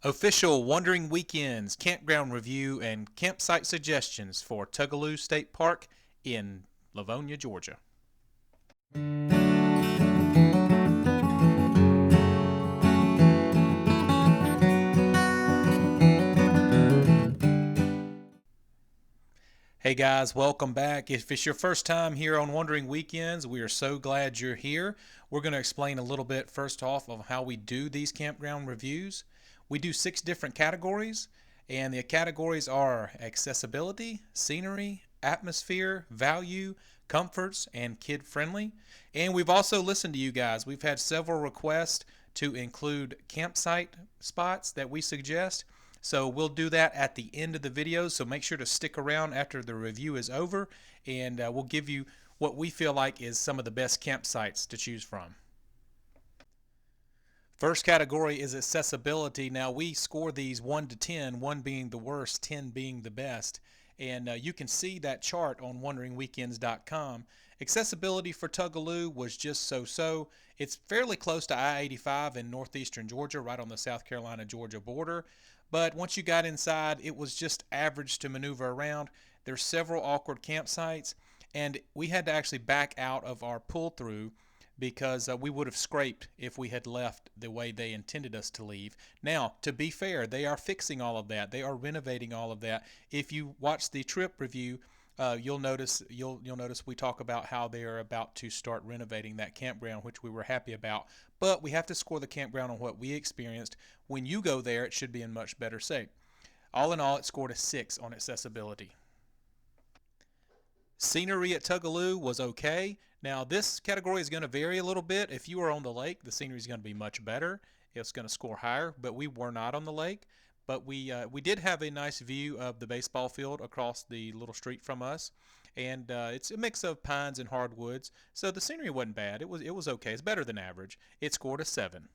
Official Wandering Weekends, campground review, and campsite suggestions for Tugaloo State Park in Livonia, Georgia. Hey guys, welcome back. If it's your first time here on Wandering Weekends, we are so glad you're here. We're going to explain a little bit first off of how we do these campground reviews. We do 6 different categories, and the categories are accessibility, scenery, atmosphere, value, comforts, and kid friendly. And we've also listened to you guys. We've had several requests to include campsite spots that we suggest. So we'll do that at the end of the video, so make sure to stick around after the review is over, and we'll give you what we feel like is some of the best campsites to choose from. First category is accessibility. Now we score these 1 to 10, 1 being the worst, 10 being the best. And you can see that chart on wanderingweekends.com. Accessibility for Tugaloo was just so-so. It's fairly close to I-85 in northeastern Georgia, right on the South Carolina-Georgia border. But once you got inside, it was just average to maneuver around. There's several awkward campsites, and we had to actually back out of our pull-through because we would have scraped if we had left the way they intended us to leave. Now, to be fair, they are fixing all of that. They are renovating all of that. If you watch the trip review, you'll notice we talk about how they are about to start renovating that campground, which we were happy about. But we have to score the campground on what we experienced. When you go there, it should be in much better shape. All in all, it scored a 6 on accessibility. Scenery at Tugaloo was okay. Now this category is going to vary a little bit. If you are on the lake, the scenery is going to be much better. It's going to score higher, but we were not on the lake. But we did have a nice view of the baseball field across the little street from us, and it's a mix of pines and hardwoods. So the scenery wasn't bad. It was okay. It's better than average. It scored a 7.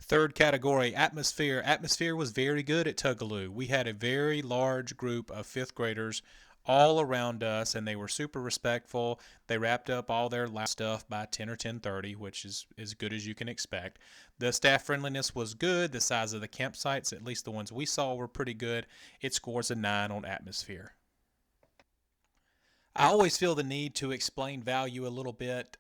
Third category, atmosphere. Atmosphere was very good at Tugaloo. We had a very large group of 5th graders all around us, and they were super respectful. They wrapped up all their last stuff by 10 or 10:30, which is as good as you can expect. The staff friendliness was good. The size of the campsites, at least the ones we saw, were pretty good. It scores a 9 on atmosphere. I always feel the need to explain value a little bit.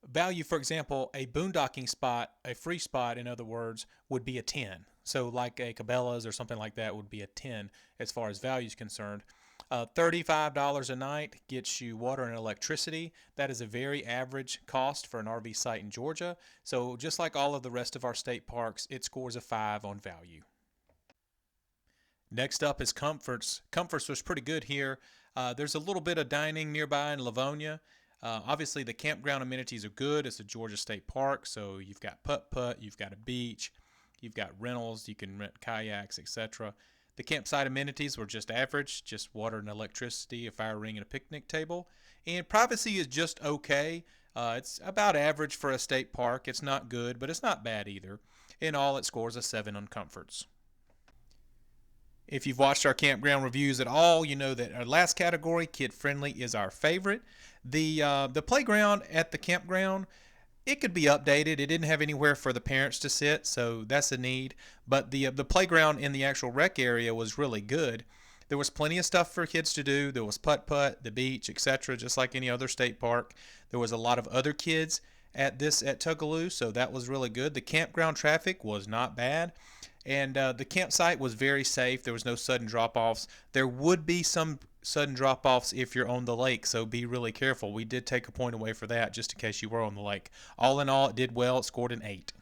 Value, for example, a boondocking spot, a free spot, in other words, would be a 10. So like a Cabela's or something like that would be a 10 as far as value is concerned. $35 a night gets you water and electricity. That is a very average cost for an RV site in Georgia. So just like all of the rest of our state parks, it scores a 5 on value. Next up is comforts. Comforts was pretty good here. There's a little bit of dining nearby in Livonia. Obviously, the campground amenities are good. It's a Georgia State Park, so you've got putt-putt, you've got a beach, you've got rentals, you can rent kayaks, etc. The campsite amenities were just average, just water and electricity, a fire ring, and a picnic table. And privacy is just okay. It's about average for a state park. It's not good, but it's not bad either. In all, it scores a 7 on comforts. If you've watched our campground reviews at all, you know that our last category, kid-friendly, is our favorite. The playground at the campground, it could be updated. It didn't have anywhere for the parents to sit, so that's a need. But the playground in the actual rec area was really good. There was plenty of stuff for kids to do. There was putt-putt, the beach, etc., just like any other state park. There was a lot of other kids at Tugaloo, so that was really good. The campground traffic was not bad. And the campsite was very safe. There was no sudden drop-offs. There would be some sudden drop-offs if you're on the lake, so be really careful. We did take a point away for that just in case you were on the lake. All in all, it did well. It scored an 8.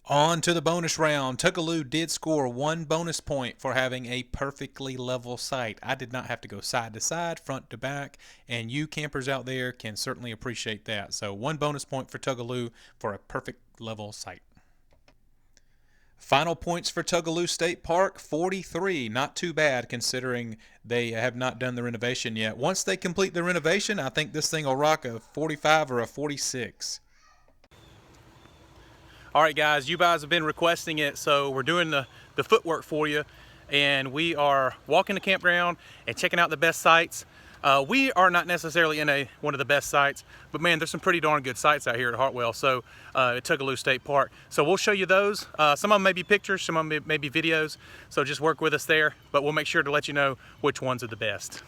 On to the bonus round. Tugaloo did score 1 bonus point for having a perfectly level site. I did not have to go side to side, front to back, and you campers out there can certainly appreciate that. So 1 bonus point for Tugaloo for a perfect level site. Final points for Tugaloo State Park, 43. Not too bad considering they have not done the renovation yet. Once they complete the renovation, I think this thing will rock a 45 or a 46. All right, guys, you guys have been requesting it, so we're doing the footwork for you. And we are walking the campground and checking out the best sites. We are not necessarily in one of the best sites, but man, there's some pretty darn good sites out here at Hartwell, so at Tugaloo State Park. So we'll show you those. Some of them may be pictures, some of them may be videos, so just work with us there, but we'll make sure to let you know which ones are the best.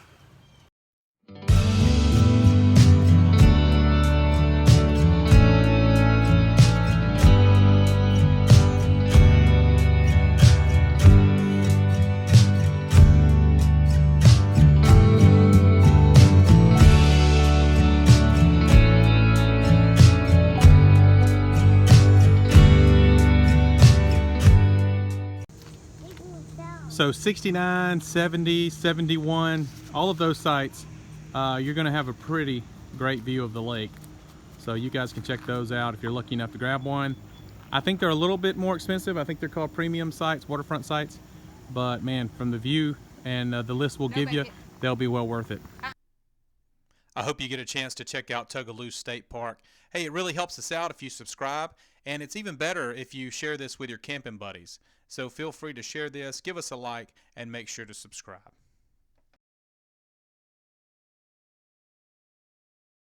So 69, 70, 71, all of those sites, you're going to have a pretty great view of the lake. So you guys can check those out if you're lucky enough to grab one. I think they're a little bit more expensive. I think they're called premium sites, waterfront sites. But man, from the view and the list we'll give you, they'll be well worth it. I hope you get a chance to check out Tugaloo State Park. Hey, it really helps us out if you subscribe, and it's even better if you share this with your camping buddies. So feel free to share this, give us a like, and make sure to subscribe.